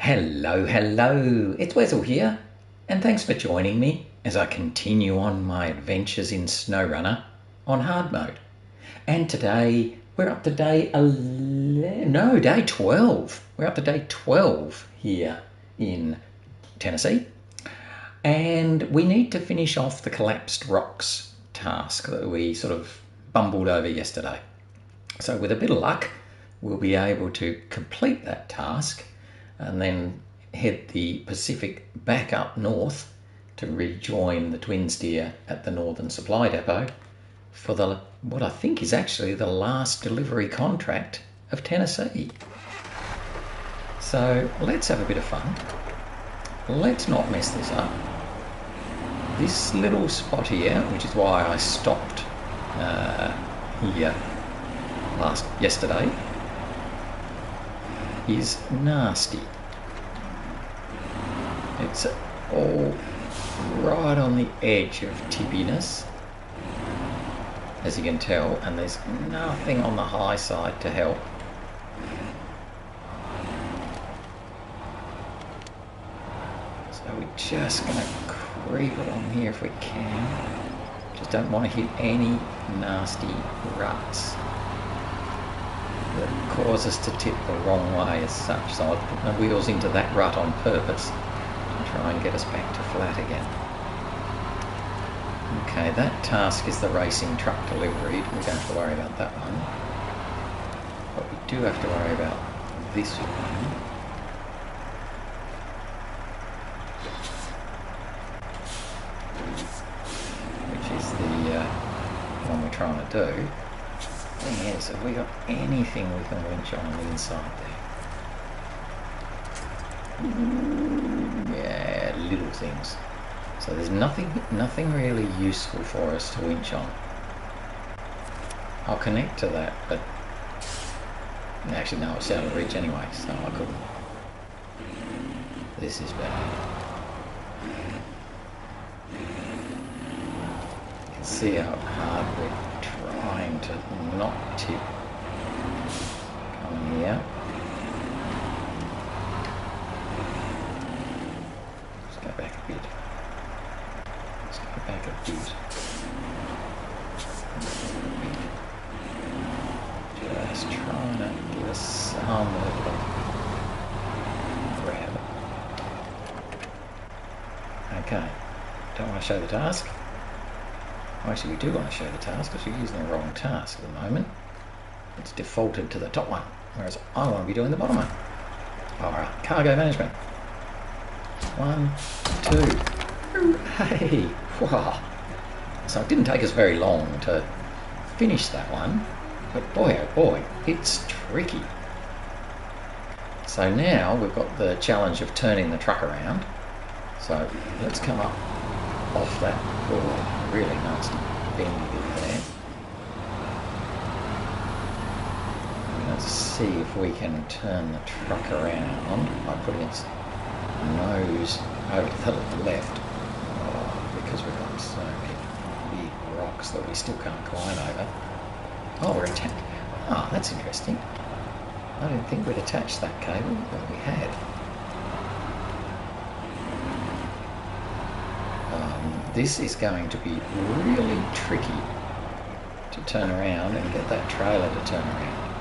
Hello, hello, it's Wessel here, and thanks for joining me as I continue on my adventures in SnowRunner on hard mode. And today we're up to day 12. We're up to day 12 here in Tennessee, and we need to finish off the collapsed rocks task that we sort of bumbled over yesterday. So with a bit of luck, we'll be able to complete that task and then head the Pacific back up north to rejoin the TwinSteer at the Northern Supply Depot for what I think is actually the last delivery contract of Tennessee. So let's have a bit of fun. Let's not mess this up. This little spot here, which is why I stopped here yesterday, is nasty. It's all right on the edge of tippiness, as you can tell, and there's nothing on the high side to help. So we're just going to creep along here if we can. Just don't want to hit any nasty ruts that cause us to tip the wrong way as such. So I put my wheels into that rut on purpose to try and get us back to flat again. Okay, that task is the racing truck delivery. We don't have to worry about that one. But we do have to worry about this one. Which is the one we're trying to do. Thing is, have we got anything we can winch on the inside there? Yeah, little things. So there's nothing really useful for us to winch on. I'll connect to that, but actually no, it's out of reach anyway, so I couldn't. This is bad. You can see how hard we're trying to not tip. Come here. Let's go back a bit. Let's go back a bit. Just trying to give us some level of grab. Okay. Don't want to show the task. Actually, we do want to show the task because we're using the wrong task at the moment. It's defaulted to the top one, whereas I want to be doing the bottom one. Alright, cargo management. 1, 2. Hey! Wow! So it didn't take us very long to finish that one, but boy oh boy, it's tricky. So now we've got the challenge of turning the truck around. So let's come up off that really nasty bendy bit there. Let's see if we can turn the truck around by putting its nose over to the left. Because we've got so many big rocks that we still can't climb over. Oh, we're attached. Ah, that's interesting. I didn't think we'd attached that cable, but we had. This is going to be really tricky to turn around and get that trailer to turn around.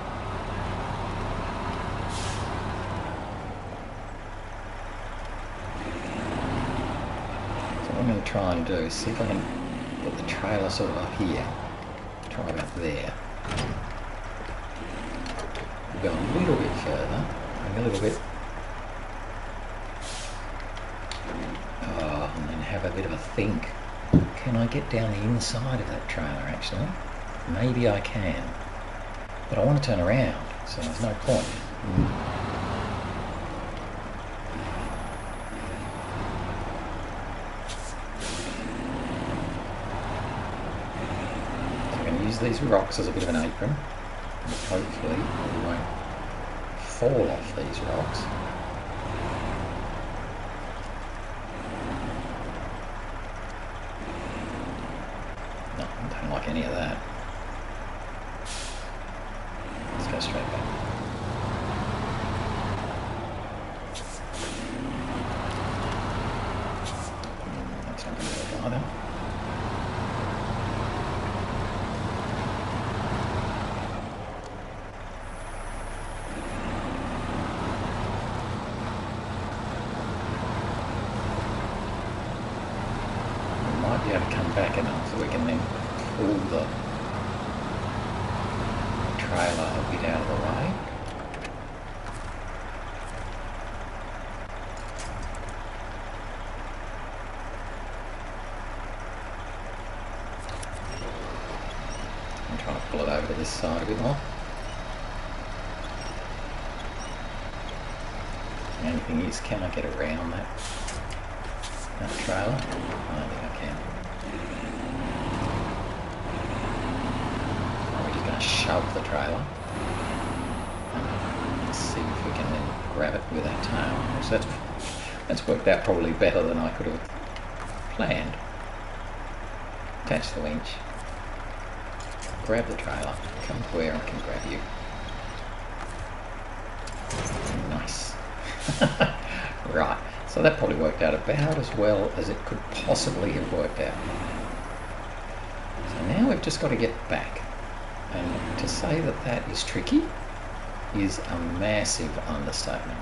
So what I'm going to try and do is see if I can get the trailer sort of up here. Try about there. We'll go a little bit further, a little bit. And then have a bit of a think. Can I get down the inside of that trailer actually? Maybe I can. But I want to turn around, so there's no point. So I'm going to use these rocks as a bit of an apron. And hopefully we won't fall off these rocks. Like any of that. Let's go straight back. either. We might be able to come back enough so we can then pull the trailer a bit out of the way. I'm trying to pull it over to this side a bit more. The only thing is, can I get around that trailer? I don't think I can. We're just going to shove the trailer. Let's see if we can then grab it with our tail. So that's worked out probably better than I could have planned. Attach the winch. Grab the trailer. Come to where I can grab you. Nice. Right. So that probably worked out about as well as it could possibly have worked out. So now we've just got to get back. And to say that that is tricky is a massive understatement.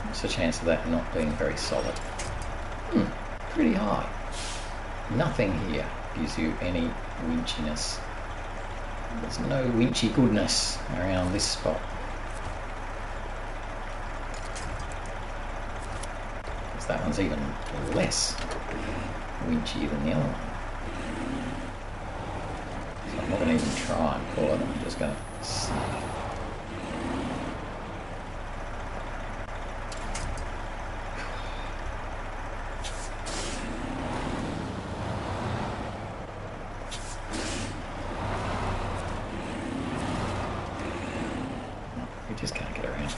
What's the chance of that not being very solid? Pretty high. Nothing here gives you any winchiness. There's no winchy goodness around this spot. Because that one's even less winchy than the other one. So I'm not going to even try and pull it, I'm just going to snap it. We just can't get around.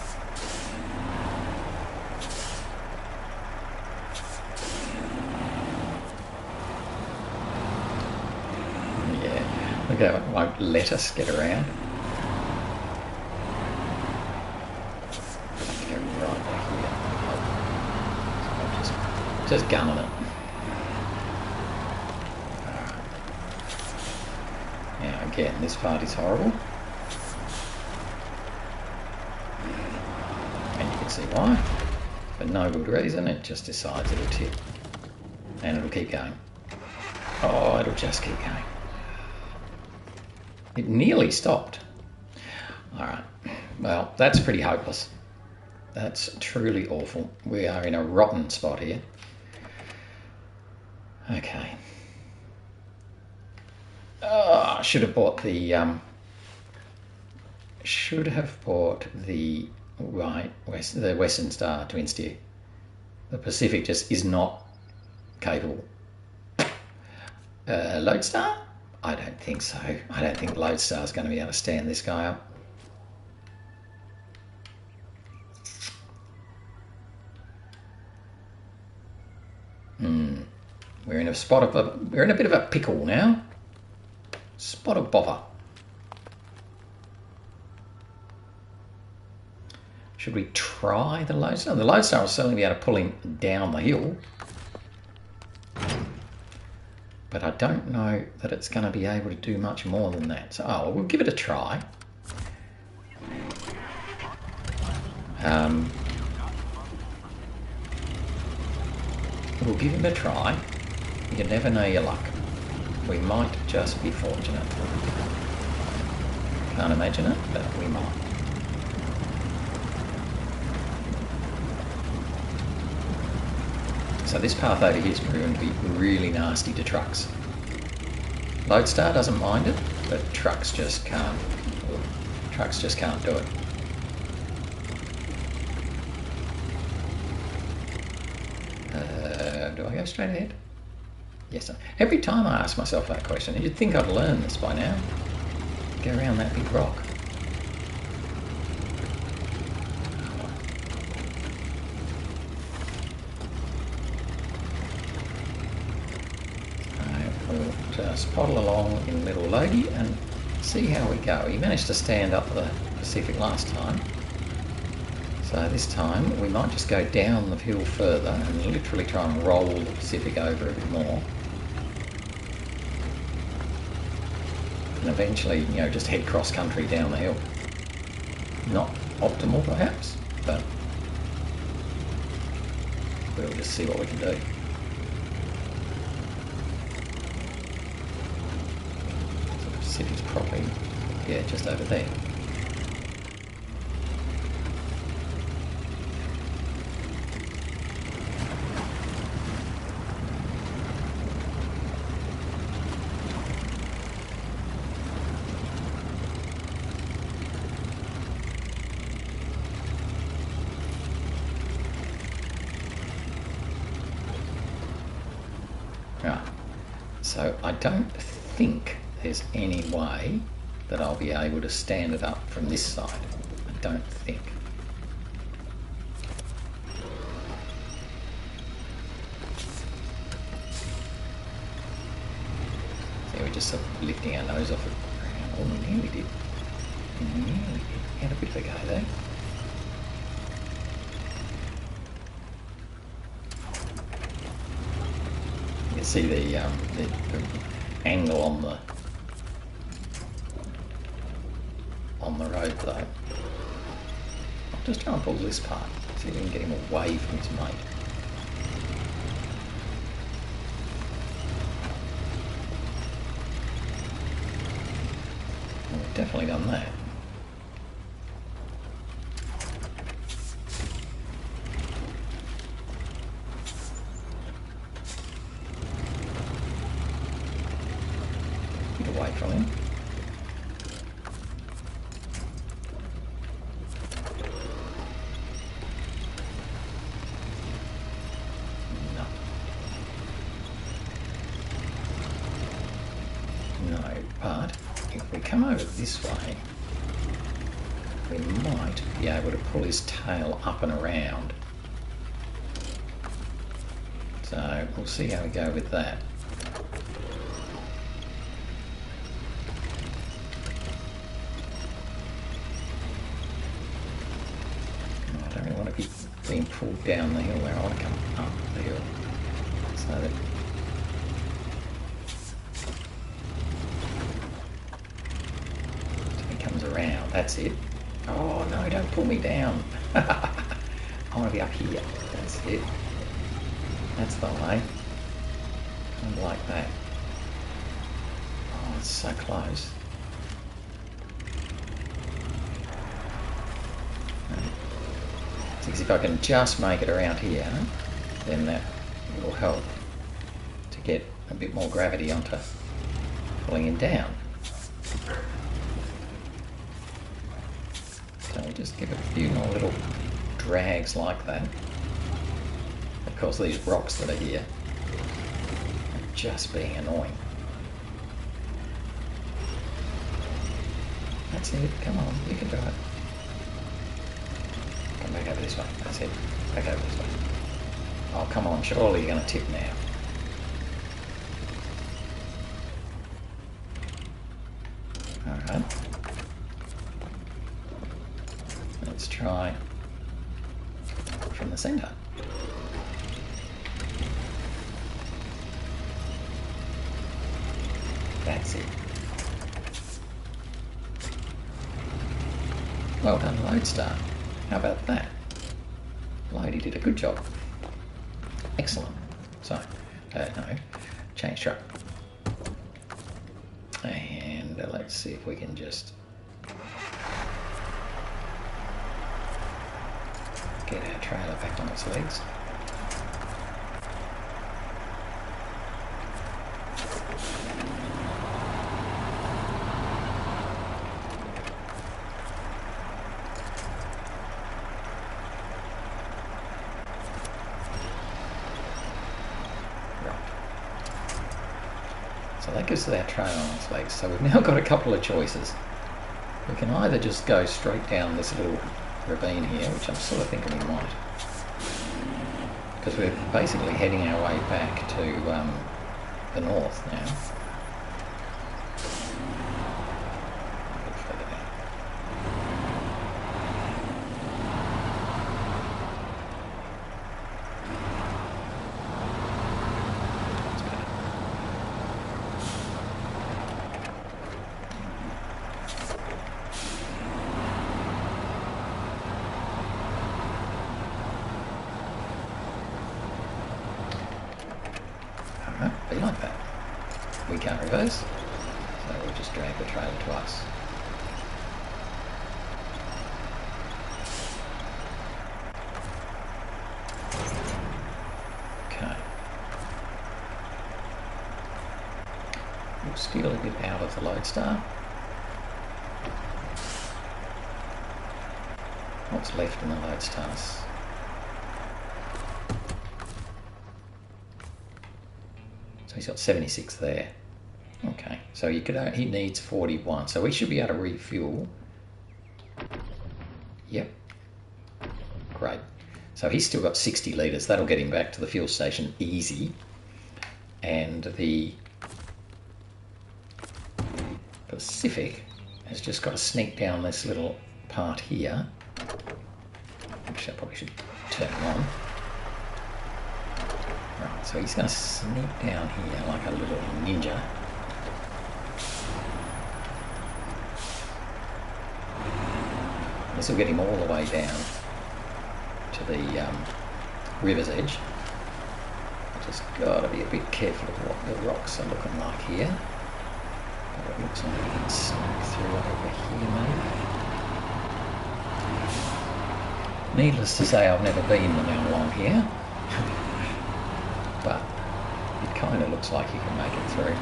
Yeah, look how it won't let us get around. Have to go right back here. So I'm just gunning it. Now again, this part is horrible. See why? For no good reason, it just decides it'll tip. And it'll keep going. Oh, it'll just keep going. It nearly stopped. Alright, well, that's pretty hopeless. That's truly awful. We are in a rotten spot here. Okay. Oh, I should have bought the... Right, the Western Star TwinSteer. The Pacific just is not capable. Loadstar? I don't think so. I don't think Loadstar is going to be able to stand this guy up. We're in a bit of a pickle now. Spot of bother. Should we try the Loadstar? The Loadstar will certainly be able to pull him down the hill. But I don't know that it's going to be able to do much more than that. So, we'll give it a try. We'll give him a try. You never know your luck. We might just be fortunate. Can't imagine it, but we might. So this path over here is going to be really nasty to trucks. Loadstar doesn't mind it, but trucks just can't. Trucks just can't do it. Do I go straight ahead? Yes. Every time I ask myself that question, you'd think I'd learn this by now. Go around that big rock. Just poddle along in little loady and see how we go. He managed to stand up the Pacific last time. So this time we might just go down the hill further and literally try and roll the Pacific over a bit more. And eventually, you know, just head cross country down the hill. Not optimal perhaps, but we'll just see what we can do. So the Pacific's probably, yeah, just over there. So I don't think there's any way that I'll be able to stand it up from this side. I don't think. See, we're just sort of lifting our nose off the ground. Oh, we nearly did. We nearly did. Had a bit of a go there. See the angle on the road though. I'll just try and pull this part, see if we can get him away from his mate. Well, we've definitely done that. Away from him. No, but if we come over this way, we might be able to pull his tail up and around. So we'll see how we go with that. Being pulled down the hill there. I want to come up the hill so that he comes around. That's it. Oh no, don't pull me down. I want to be up here. That's it. That's the way. Kind of like that. Oh, it's so close. Because if I can just make it around here, then that will help to get a bit more gravity onto pulling him down. So we'll just give it a few more little drags like that. Of course, these rocks that are here are just being annoying. That's it, come on, you can do it. Come back over this way, that's it, back over this way. Oh, come on, surely you're going to tip now. Alright. Let's try from the centre. That's it. Well done, Loadstar. How about that? Loady did a good job. Excellent. So, no, change truck. And let's see if we can just get our trailer back on its legs. So that gives us our trailer on its legs. So we've now got a couple of choices. We can either just go straight down this little ravine here, which I'm sort of thinking we might, because we're basically heading our way back to the north now. we can't reverse, so we'll just drag the trailer to us. Okay. We'll steal a bit out of the Loadstar. What's left in the Loadstars? So he's got 76 there. Okay, so he needs 41, so we should be able to refuel. Yep. Great. So he's still got 60 litres. That'll get him back to the fuel station easy. And the Pacific has just got to sneak down this little part here. Actually, I probably should turn it on. Right, so he's going to sneak down here like a little ninja. This will get him all the way down to the river's edge. Just got to be a bit careful of what the rocks are looking like here. But it looks like we can sneak through over here maybe. Needless to say, I've never been along here, but it kind of looks like you can make it through.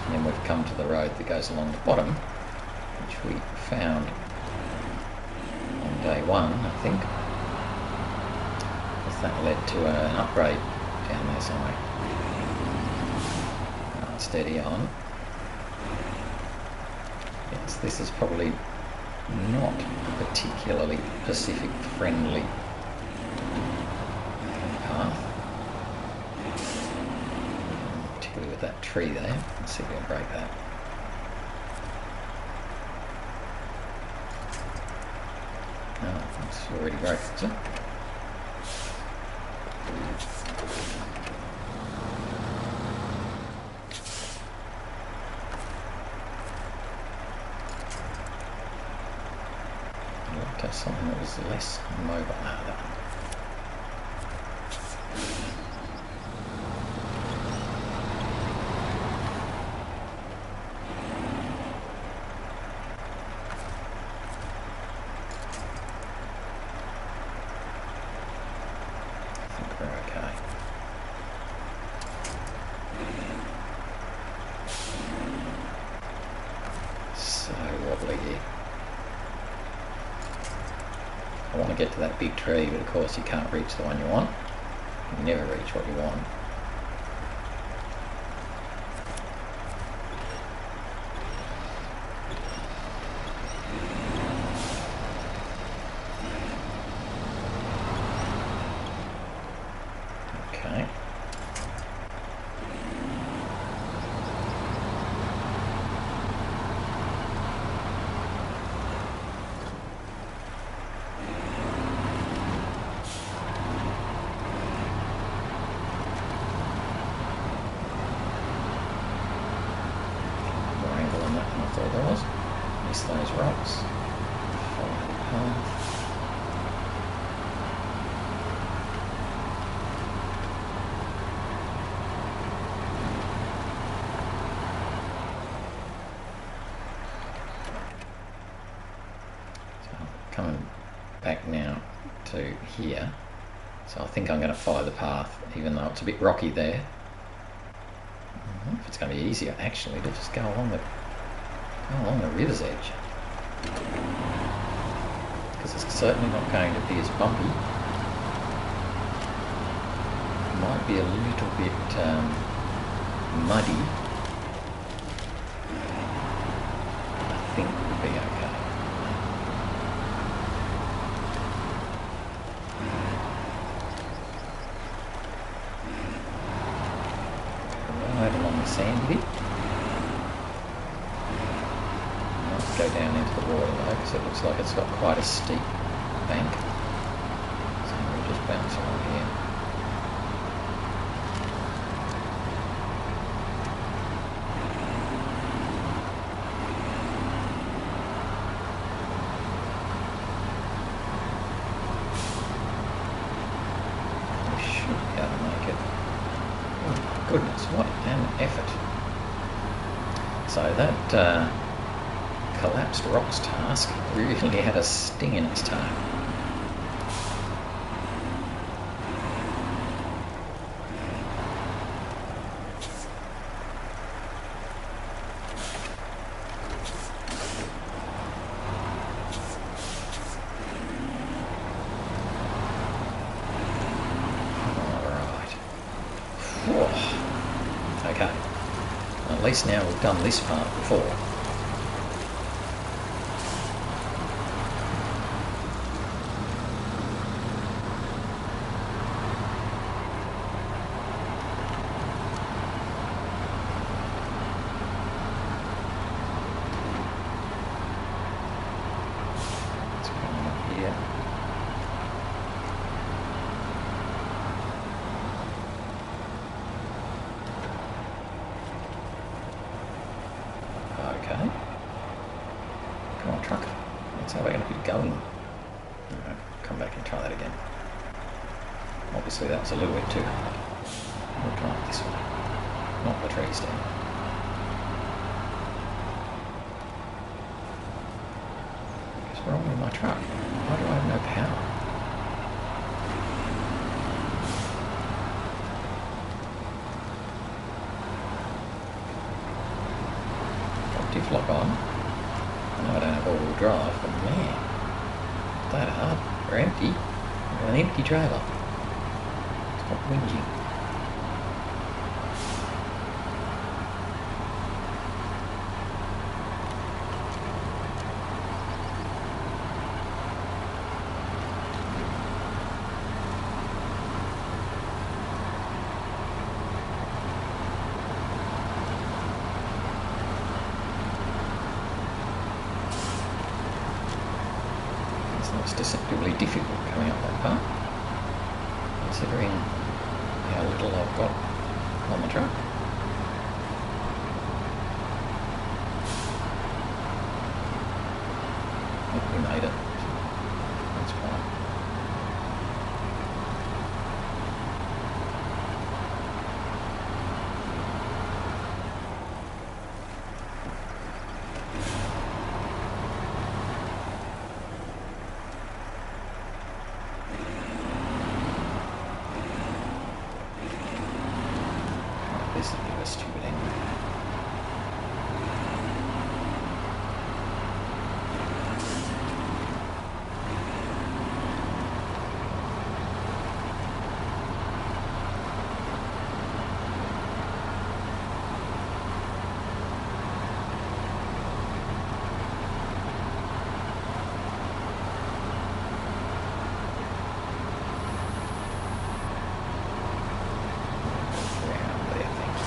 And then we've come to the road that goes along the bottom, which we found on day one, I think, because that led to an upgrade down there somewhere. Right, steady on. Yes, this is probably not particularly Pacific friendly path, particularly with that tree there. Let's see if we can break that. Oh, it's already broken, is it? Something that was less mobile out of that. I think we're okay. So wobbly here. I want to get to that big tree, but of course you can't reach the one you want. You never reach what you want. Okay. Miss those rocks. Follow the path. So coming back now to here. So I think I'm going to follow the path, even though it's a bit rocky there. I wonder if it's going to be easier actually to just go along the river's edge, because it's certainly not going to be as bumpy. It might be a little bit muddy. I think we'll be okay. Right along the sand bit. Go down into the water though, because it looks like it's got quite a steep bank. So we'll just bounce along here. Should be able to make it. Oh my goodness, what an effort. So that collapsed rocks task really had a sting in its toe. Okay, at least now we've done this part before. Let's come up here. Okay. Come on, truck. That's how we're going to be going. Right, come back and try that again. Obviously that was a little bit too hard. We'll try it this way. Not the tree stand. What's wrong with my truck? Why do I have no power? Diff lock on. I know I don't have all-wheel drive, but man, that hard. We're empty. We're an empty trailer. Stop whinging. It's deceptively difficult coming up that part, considering how little I've got on the truck. Oh, we made it. That's fine. This is a bit of a stupid angle.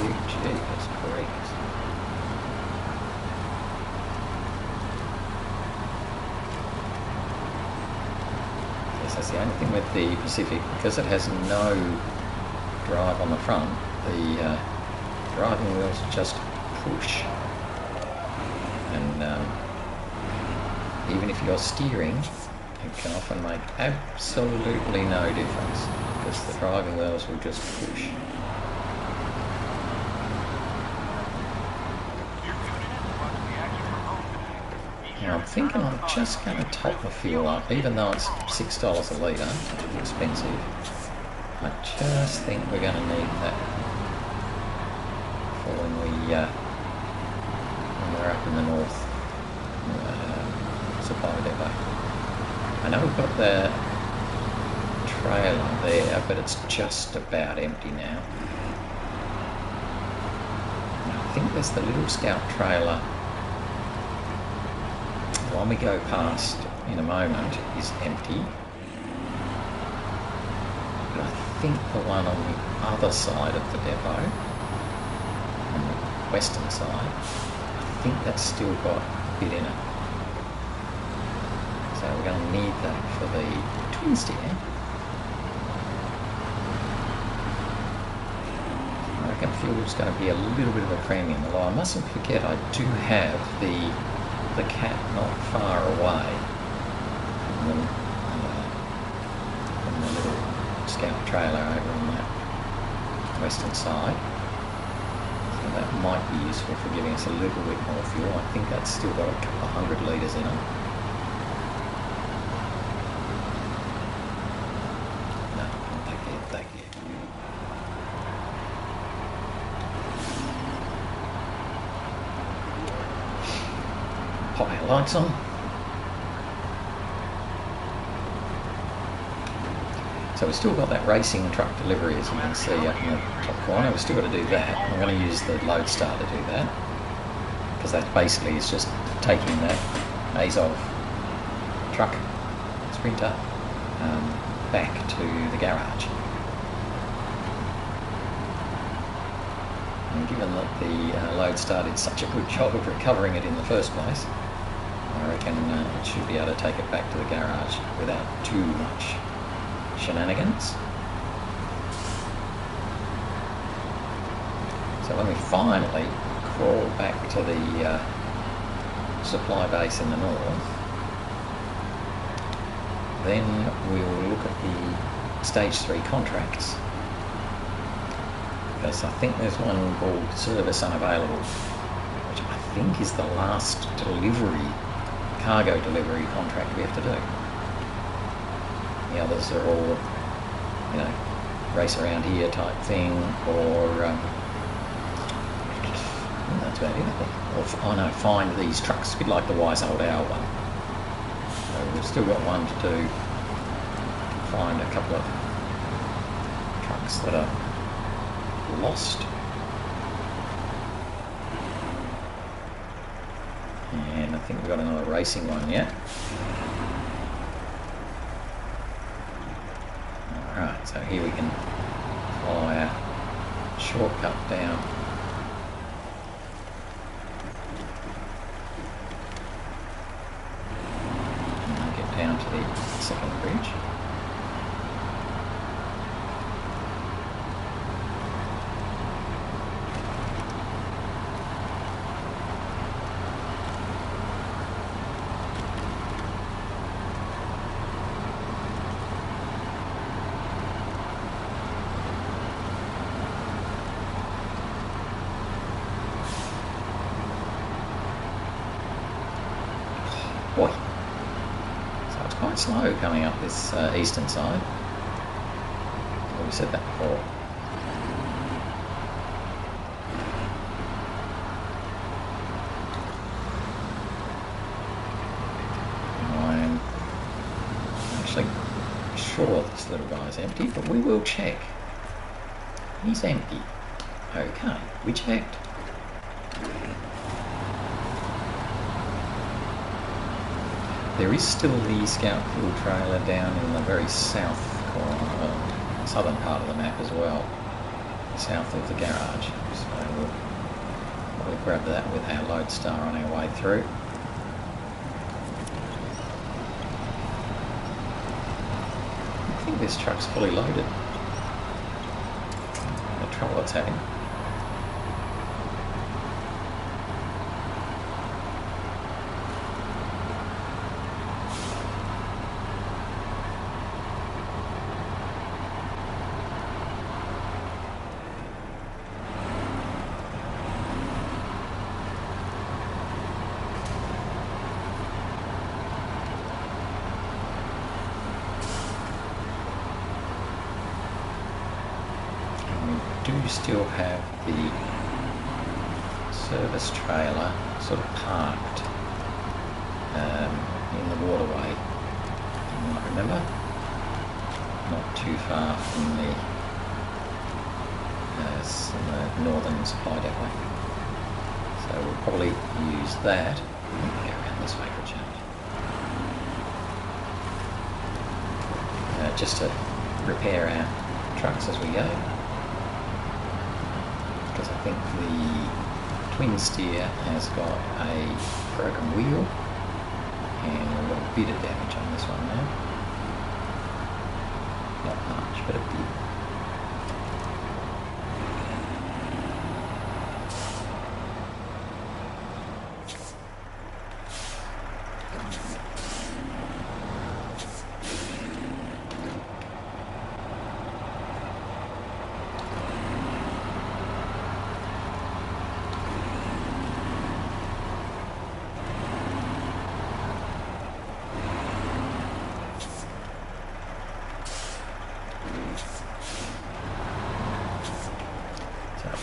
Gee, that's great. Yes, that's the only thing with the Pacific, because it has no drive on the front, the driving wheels just push. And even if you're steering, it can often make absolutely no difference, because the driving wheels will just push. Now I'm thinking I'm just going to top the fuel up, even though it's $6 a litre, which is expensive. I just think we're going to need that for when we're up in the north supply depot. I know we've got the trailer there, but it's just about empty now. And I think there's the little Scout trailer. The one we go past in a moment is empty. But I think the one on the other side of the depot, on the western side, I think that's still got a bit in it. So we're going to need that for the TwinSteer. I reckon fuel's going to be a little bit of a premium, although I mustn't forget I do have the cat not far away from the little Scout trailer over on that western side. So that might be useful for giving us a little bit more fuel. I think that's still got a couple of 100 litres in it. No, not that yet. Pop our lights on. So we've still got that racing truck delivery, as you can see up in the top corner. We've still got to do that. I'm going to use the Loadstar to do that, because that basically is just taking that Azov truck, Sprinter, back to the garage. And given that the Loadstar did such a good job of recovering it in the first place, I reckon it should be able to take it back to the garage without too much shenanigans. So when we finally crawl back to the supply base in the north, then we will look at the stage 3 contracts, because I think there's one called Service Unavailable, which I think is the last cargo delivery contract we have to do. The others are all, you know, race around here type thing, or that's about it, I think. Or, oh no, find these trucks, a bit like the Wise Old Owl one. So we've still got one to do, find a couple of trucks that are lost. And I think we've got another racing one yet. Alright, so here we can follow our shortcut down. And get down to the second bridge. Boy, so it's quite slow coming up this eastern side. Well, we said that before. I'm actually sure this little guy's empty, but we will check. He's empty. Okay, we checked. There is still the scout fuel trailer down in the very south corner, southern part of the map as well, south of the garage. So we'll probably grab that with our Loadstar on our way through. I think this truck's fully loaded. The trouble it's having. Do still have the service trailer sort of parked in the waterway, you might remember, not too far from the northern supply depot. So we'll probably use that. Go around this way for a change. Just to repair our trucks as we go. Because I think the TwinSteer has got a broken wheel and we've got a bit of damage on this one now. Not much, but a bit.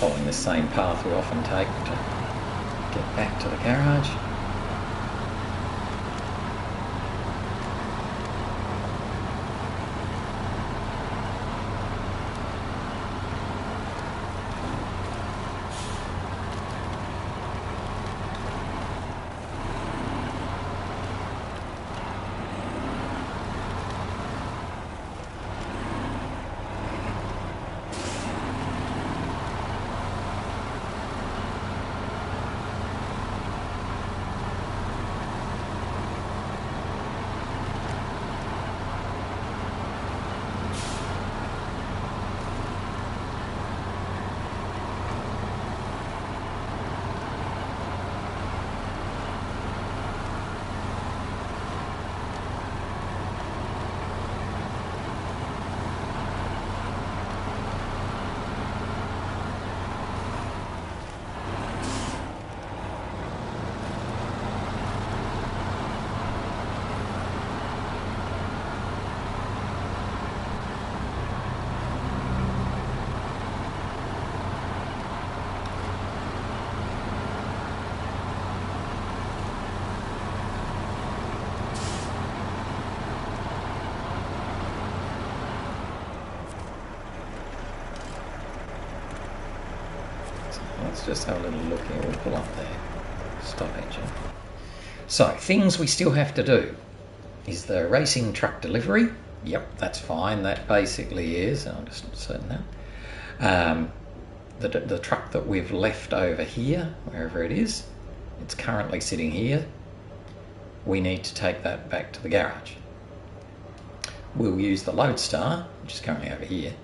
following the same path we often take to get back to the garage. Let's just have a little look here. We'll pull up there. Stop engine. So, things we still have to do is the racing truck delivery. Yep, that's fine. That basically is, I'll just certain that. The truck that we've left over here, wherever it is, it's currently sitting here. We need to take that back to the garage. We'll use the Loadstar, which is currently over here.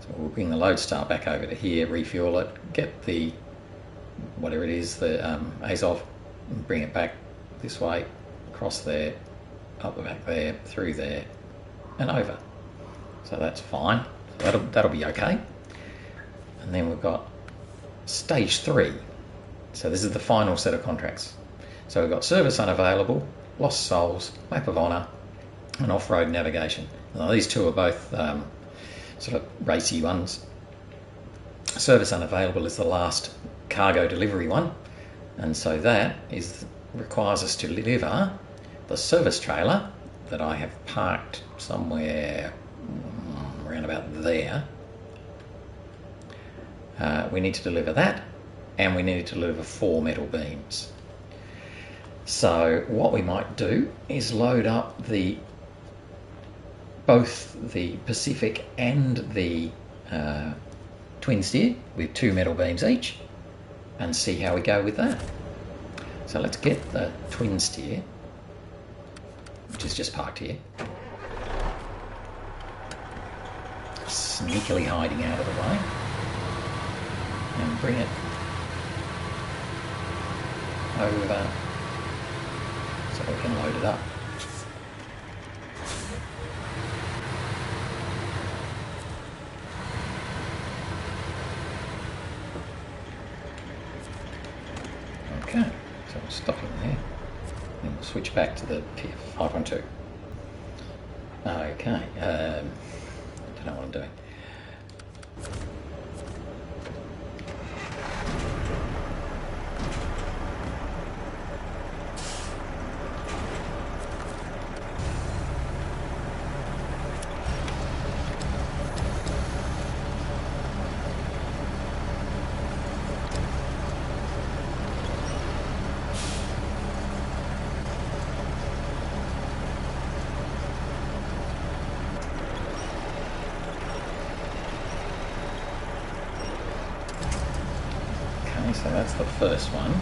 So we'll bring the Loadstar back over to here, refuel it, get the, whatever it is, the Azov, and bring it back this way, across there, up the back there, through there, and over. So that's fine. That'll be okay. And then we've got stage 3. So this is the final set of contracts. So we've got Service Unavailable, Lost Souls, Map of Honour, and Off-Road Navigation. Now these two are both sort of racy ones. Service Unavailable is the last cargo delivery one, and so that requires us to deliver the service trailer that I have parked somewhere around about there. We need to deliver that, and we need to deliver 4 metal beams. So what we might do is load up both the Pacific and the TwinSteer with 2 metal beams each, and see how we go with that. So let's get the TwinSteer, which is just parked here, sneakily hiding out of the way, and bring it over so we can load it up. Okay, so we'll stop in there, and we'll switch back to the P512. Okay, I don't know what I'm doing. So that's the first one.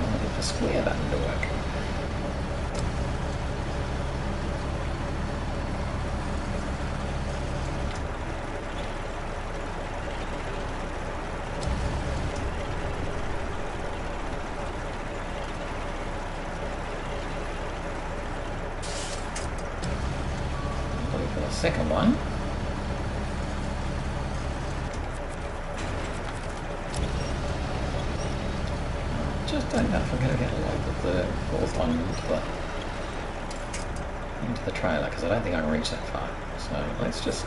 I'll get the square button to work. Second one. just don't know if I'm going to get a load of the fourth one into the trailer, because I don't think I can reach that far. So let's just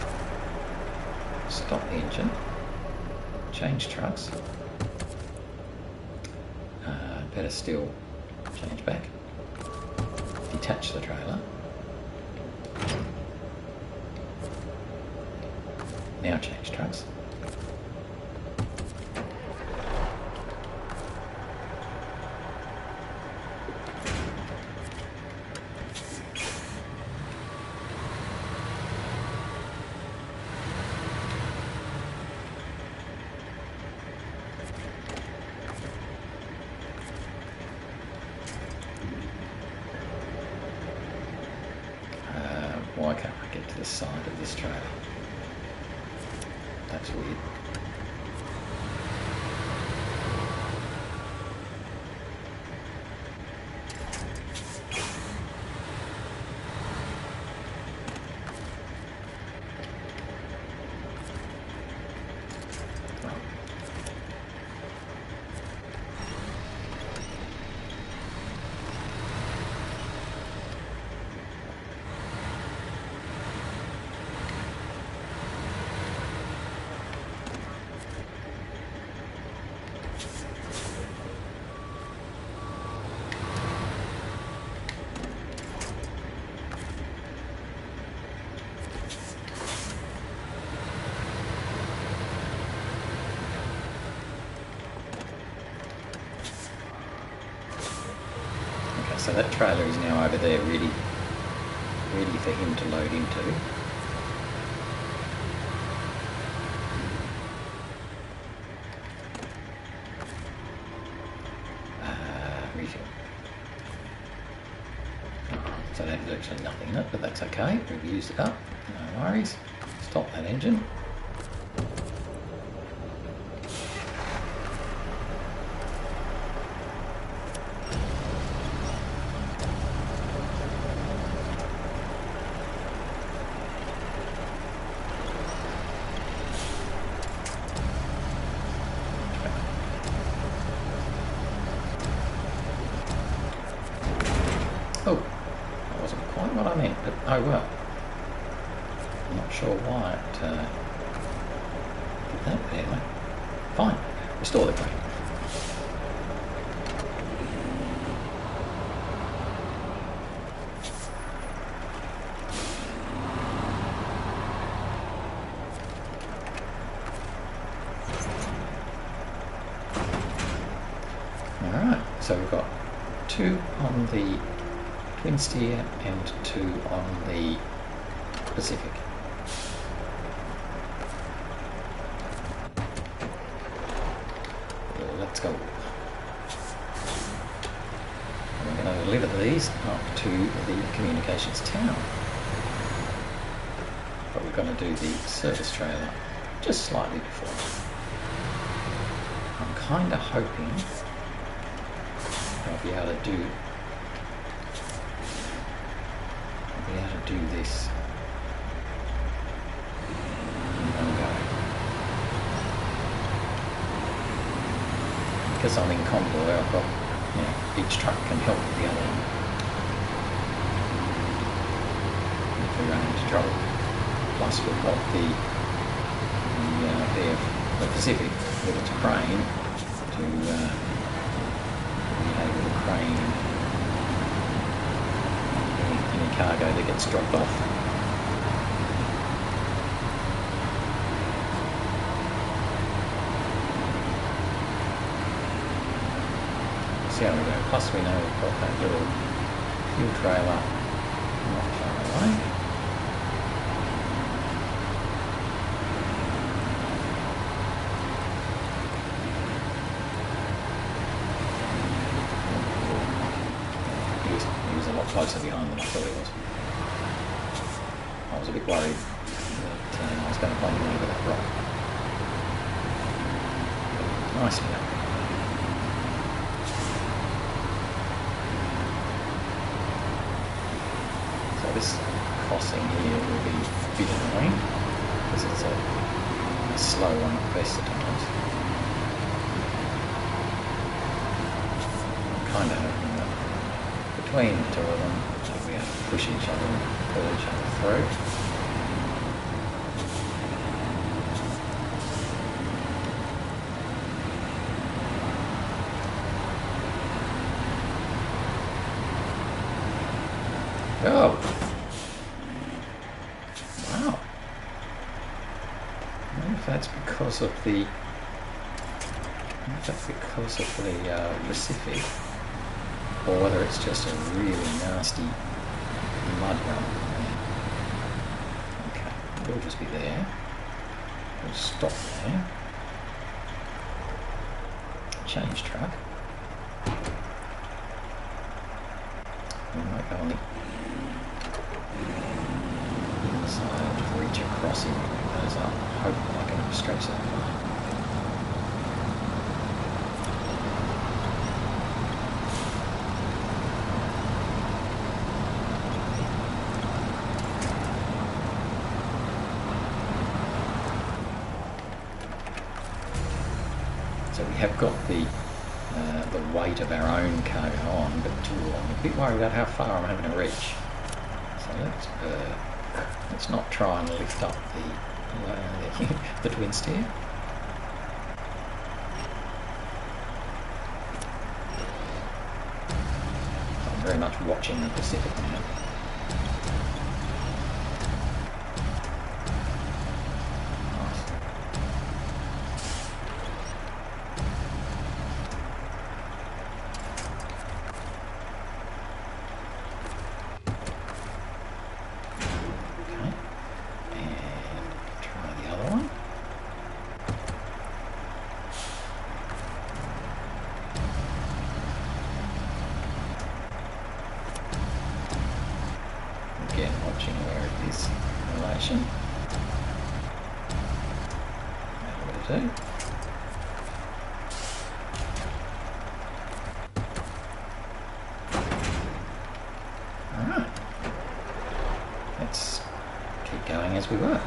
stop the engine, change trucks, better still change back, detach the trailer, now change trucks. Why can't I get to the side of this trailer? That's weird. So that trailer is now over there, ready for him to load into. Refill. So there's actually nothing in it, but that's okay. We've used it up. No worries. Stop that engine. Oh, that wasn't quite what I meant, but oh well. I'm not sure why it did that, but anyway. Fine, restore the crane. Alright, so we've got 2 on the TwinSteer and 2 on the Pacific. Let's go. And we're going to deliver these up to the communications tower. But we're going to do the service trailer just slightly before. I'm kind of hoping I'll be able to do this in one go. Because I'm in convoy, I've got, each truck can help the other one if we run into trouble. Plus we've got the Pacific with its crane to be able to crane any cargo that gets dropped off. See how we go. Plus we know we've got that little fuel trailer not far away. He was a lot closer behind than I thought he was. I was a bit worried that I was going to play him over that rock. Nicely done. So this crossing here will be a bit annoying because it's a slow one at best at times. kind of hoping that between the two of them, they'll be able to push each other and pull each other through. Oh! Wow! I wonder if that's because of the Pacific, or whether it's just a really nasty mud run. Okay, we'll just be there. We'll stop there. Change track. We might go on the inside, reach across him, those up. Hope I'm not going to stretch that far. So we have got the weight of our own cargo on, but I'm a bit worried about how far I'm having to reach. So let's not try and lift up the TwinSteer. I'm very much watching the Pacific now. Again, watching where it is in relation. That'll do. Alright. Let's keep going as we were.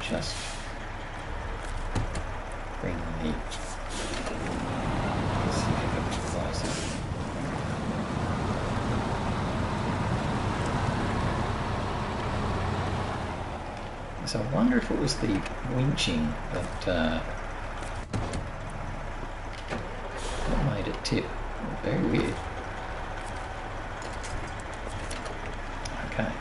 Just bring the Pacific a bit closer. So I wonder if it was the winching that made it tip. Very weird. Okay.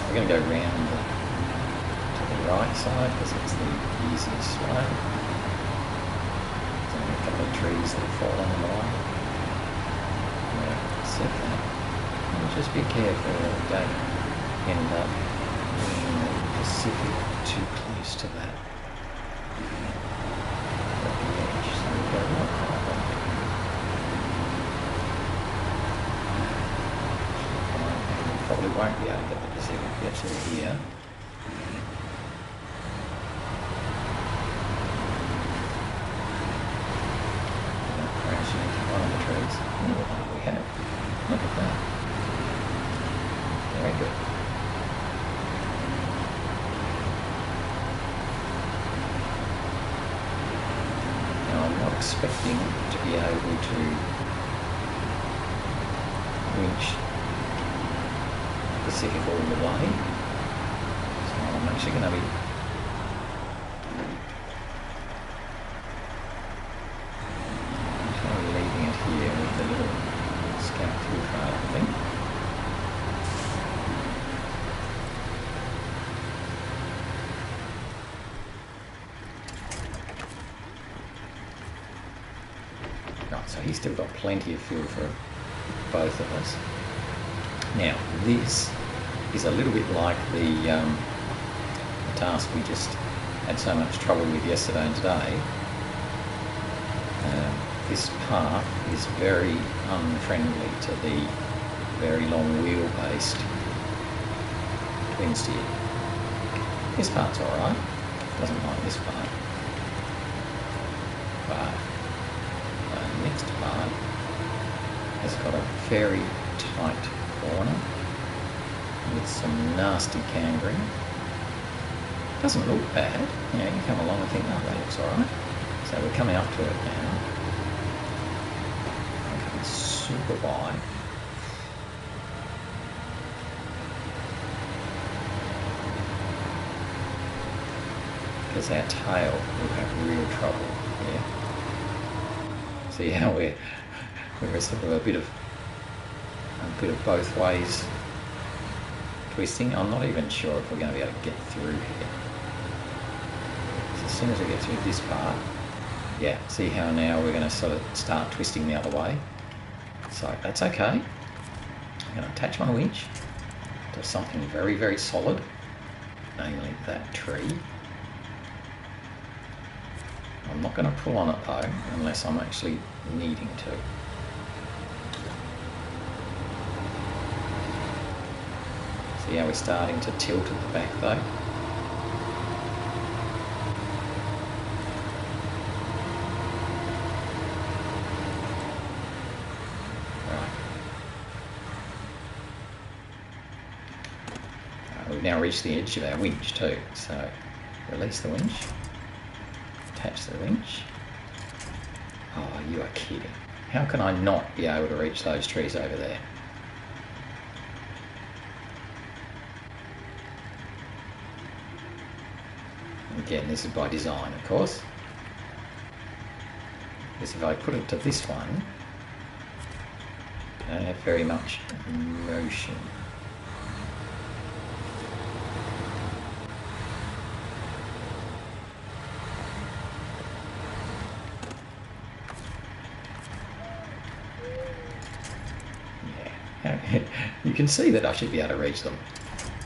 We're going to go round to the right side because it's the easiest way. There's only a couple of trees that have fallen on the way. Yeah, set that. And just be careful that we don't end up bringing the Pacific too close to that rocky edge. So we've got right quite right. Probably won't be able to get the Pacific yet through here. Crashing into one of the trees. Oh, we have. Look at that. Very good. Now I'm not expecting to be able to winch Pacific all the way, so I'm actually going to be leaving it here with the little scout fuel trailer thing. Right, so he's still got plenty of fuel for both of us. Now this is a little bit like the task we just had so much trouble with yesterday and today. This path is very unfriendly to the very long wheel-based TwinSteer. This part's alright. Doesn't like this part. But the next part has got a very tight corner with some nasty cambering. Doesn't look bad. You know, you come along and think, oh, that looks alright. So we're coming up to it now. Okay, super wide. Because our tail will have real trouble here. See how we're sort of a bit of both ways twisting. I'm not even sure if we're going to be able to get through here. So as soon as we get through this part, yeah, see how now we're going to sort of start twisting the other way. So that's okay. I'm going to attach my winch to something very, very solid, namely that tree. I'm not going to pull on it though, unless I'm actually needing to. See how we're starting to tilt at the back though? Right. We've now reached the edge of our winch too, so release the winch. Attach the winch. Oh, you are kidding. How can I not be able to reach those trees over there? Again, this is by design, of course. Because if I put it to this one, I don't have very much motion. You can see that I should be able to reach them.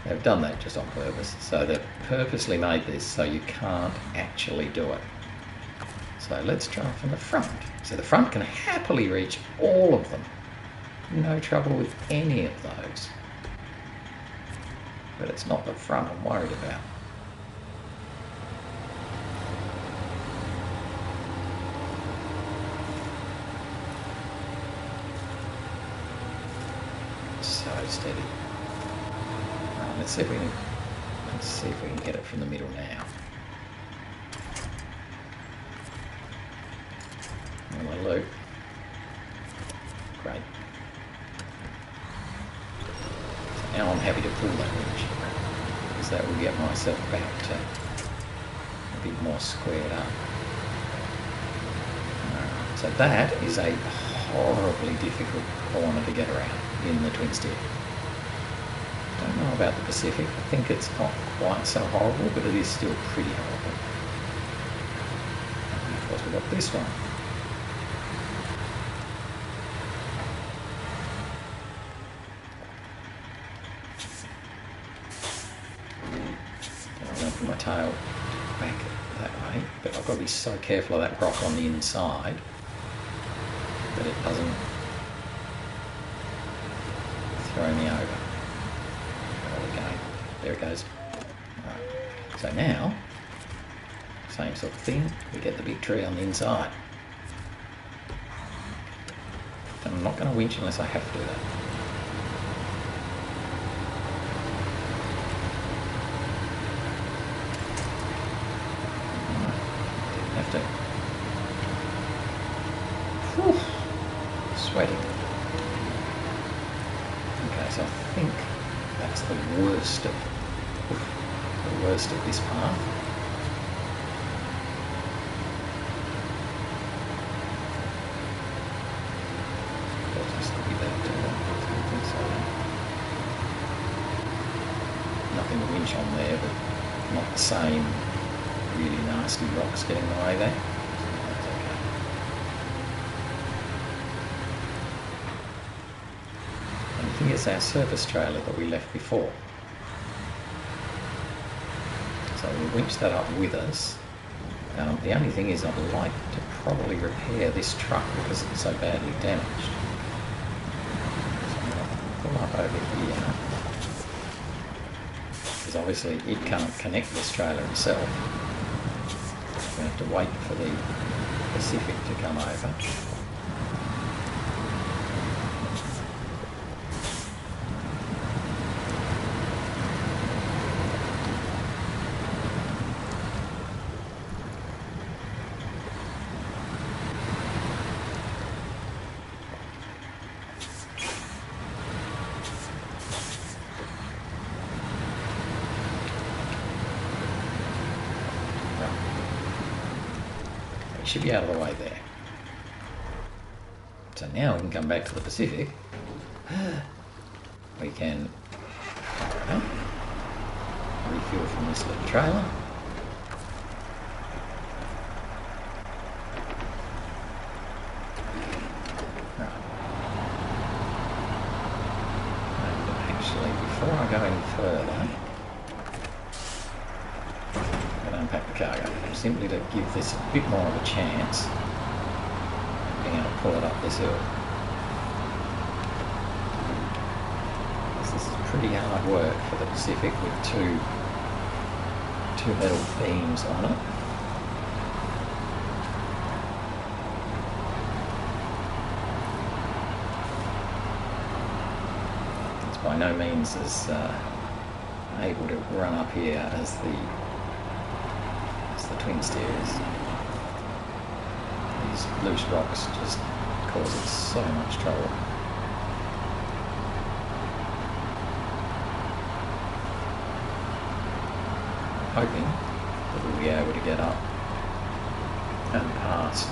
They've done that just on purpose. So they've purposely made this so you can't actually do it. So let's try from the front. So the front can happily reach all of them. No trouble with any of those. But it's not the front I'm worried about. So steady. Right, let's see if we can get it from the middle now. On the loop. Great. So now I'm happy to pull that winch, because that will get myself back to a bit more squared up. Right, so that is a horribly difficult corner to get around in the TwinSteer. Don't know about the Pacific. I think it's not quite so horrible, but it is still pretty horrible. And of course we've got this one. I'm going to put my tail back that way, but I've got to be so careful of that rock on the inside that it doesn't throw me over. There we go. There it goes. Right. So now, same sort of thing. We get the big tree on the inside. And I'm not going to winch unless I have to do that. Didn't have to. Whew. Sweating. So I think that's the worst of this path. Nothing to winch on there, but not the same really nasty rocks getting in the way there. I think it's our surface trailer that we left before. So we'll winch that up with us. The only thing is I'd like to probably repair this truck because it's so badly damaged. So I'm going to pull up over here. Because obviously it can't connect this trailer itself. we have to wait for the Pacific to come over. Should be out of the way there. So now we can come back to the Pacific. We can refuel from this little trailer. Right. And actually, before I go any further, unpack the cargo, simply to give this a bit more of a chance of being able to pull it up this hill. This is pretty hard work for the Pacific with two metal beams on it. It's by no means as able to run up here as the TwinSteer is. These loose rocks just cause it so much trouble. Hoping that we'll be able to get up and past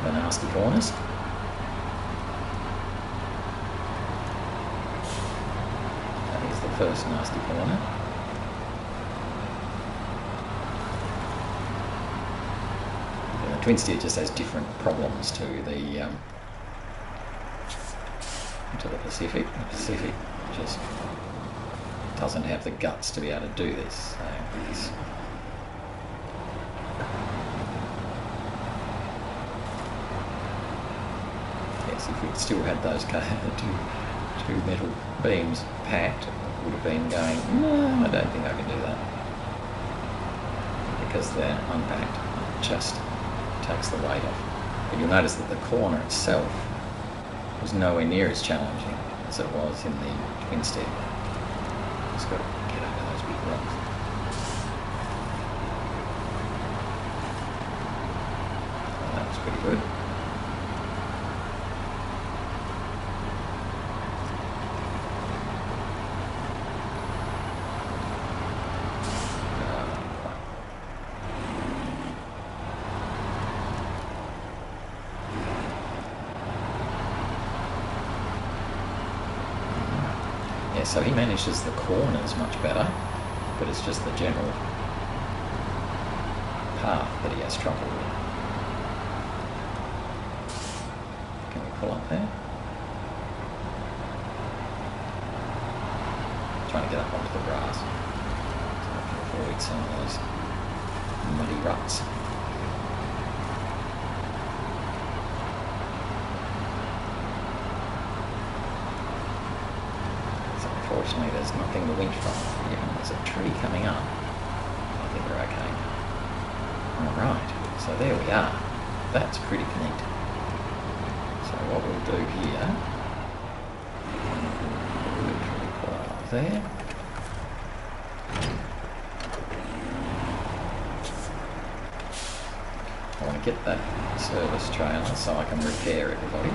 the nasty corners. That is the first nasty corner. TwinSteer just has different problems to the Pacific. The Pacific just doesn't have the guts to be able to do this. So yes, if we'd still had those two metal beams packed, it would have been going, no, I don't think I can do that. Because they're unpacked, it just takes the weight off. But you'll notice that the corner itself was nowhere near as challenging as it was in the TwinSteer. Just got to get over those big rocks. Well, that was pretty good. Yeah, so he manages the corners much better, but it's just the general path that he has trouble with. Can we pull up there? Trying to get up onto the grass so I can avoid some of those muddy ruts. Unfortunately, there's nothing to winch from. Even there's a tree coming up. I think we're okay. Alright, so there we are. That's pretty neat. So what we'll do here, we'll literally pull it up there. I want to get that service trailer so I can repair everybody.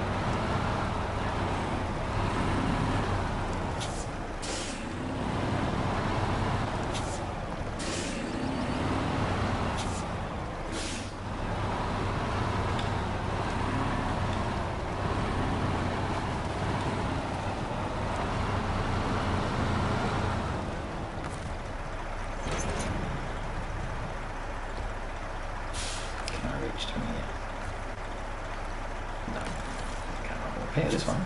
No, can't repair this one.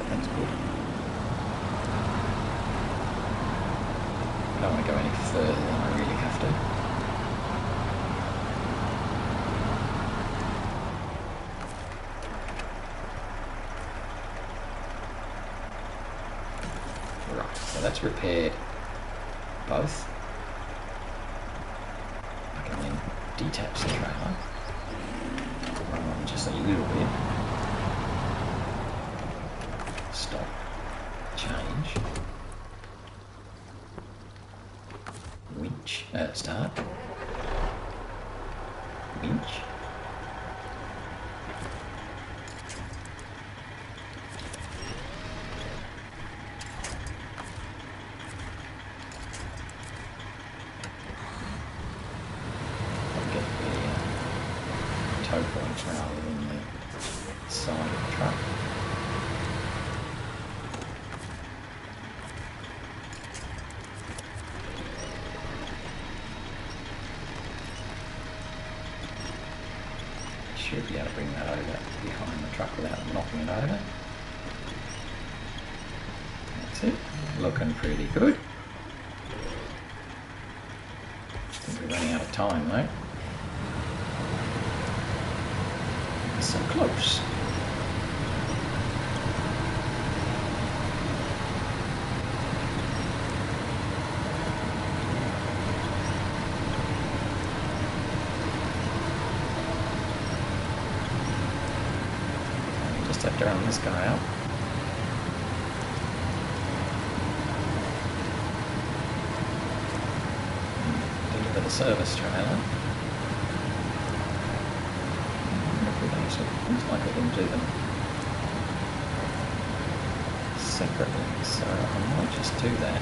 That's good. I don't want to go any further than I really have to. Right, so that's repaired both. detach the trailer. Just a little bit. Stop. Change. Winch. Start. Winch. Tow points rather than the side of the truck. Should be able to bring that over behind the truck without knocking it over. That's it. Looking pretty good. I think we're running out of time though. So close. Just have to run this guy out. Deliver the service trailer. Looks like I can do them separately, so I might just do that.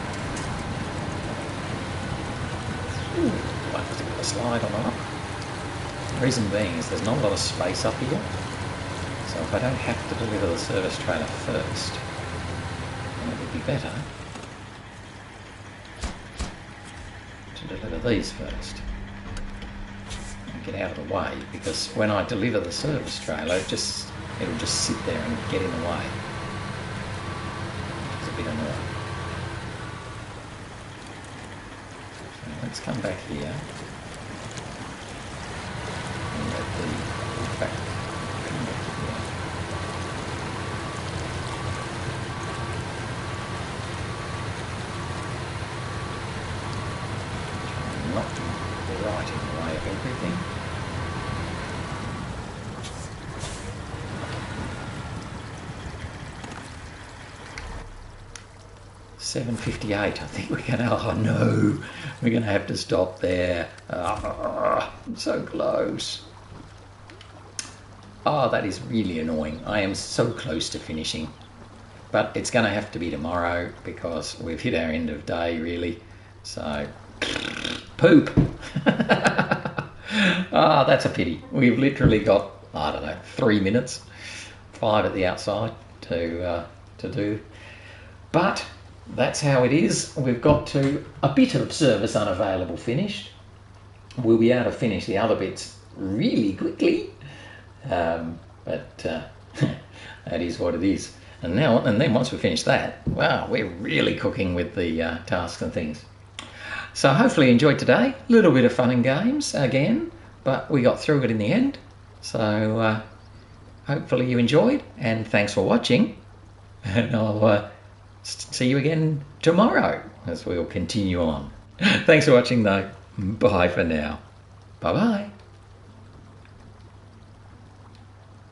Ooh, I'll have to put a slide on up. The reason being is there's not a lot of space up here, so if I don't have to deliver the service trailer first, then it would be better to deliver these first. Get out of the way, because when I deliver the service trailer it'll just sit there and get in the way. It's a bit annoying. So let's come back here and let the back come back here. Not right in the way of everything. 7:58. I think we're gonna. Oh no, we're gonna have to stop there. I'm so close. Oh, that is really annoying. I am so close to finishing, but it's gonna have to be tomorrow because we've hit our end of day really. So, poop. Ah, that's a pity. We've literally got, I don't know, 3 minutes, 5 at the outside to do, but that's how it is. We've got to a bit of service unavailable finished. We'll be able to finish the other bits really quickly, but that is what it is. And then once we finish that, wow, we're really cooking with the tasks and things. So hopefully you enjoyed today. A little bit of fun and games again, but we got through it in the end. So hopefully you enjoyed, and thanks for watching. And I'll see you again tomorrow as we'll continue on. Thanks for watching though. Bye for now. Bye-bye.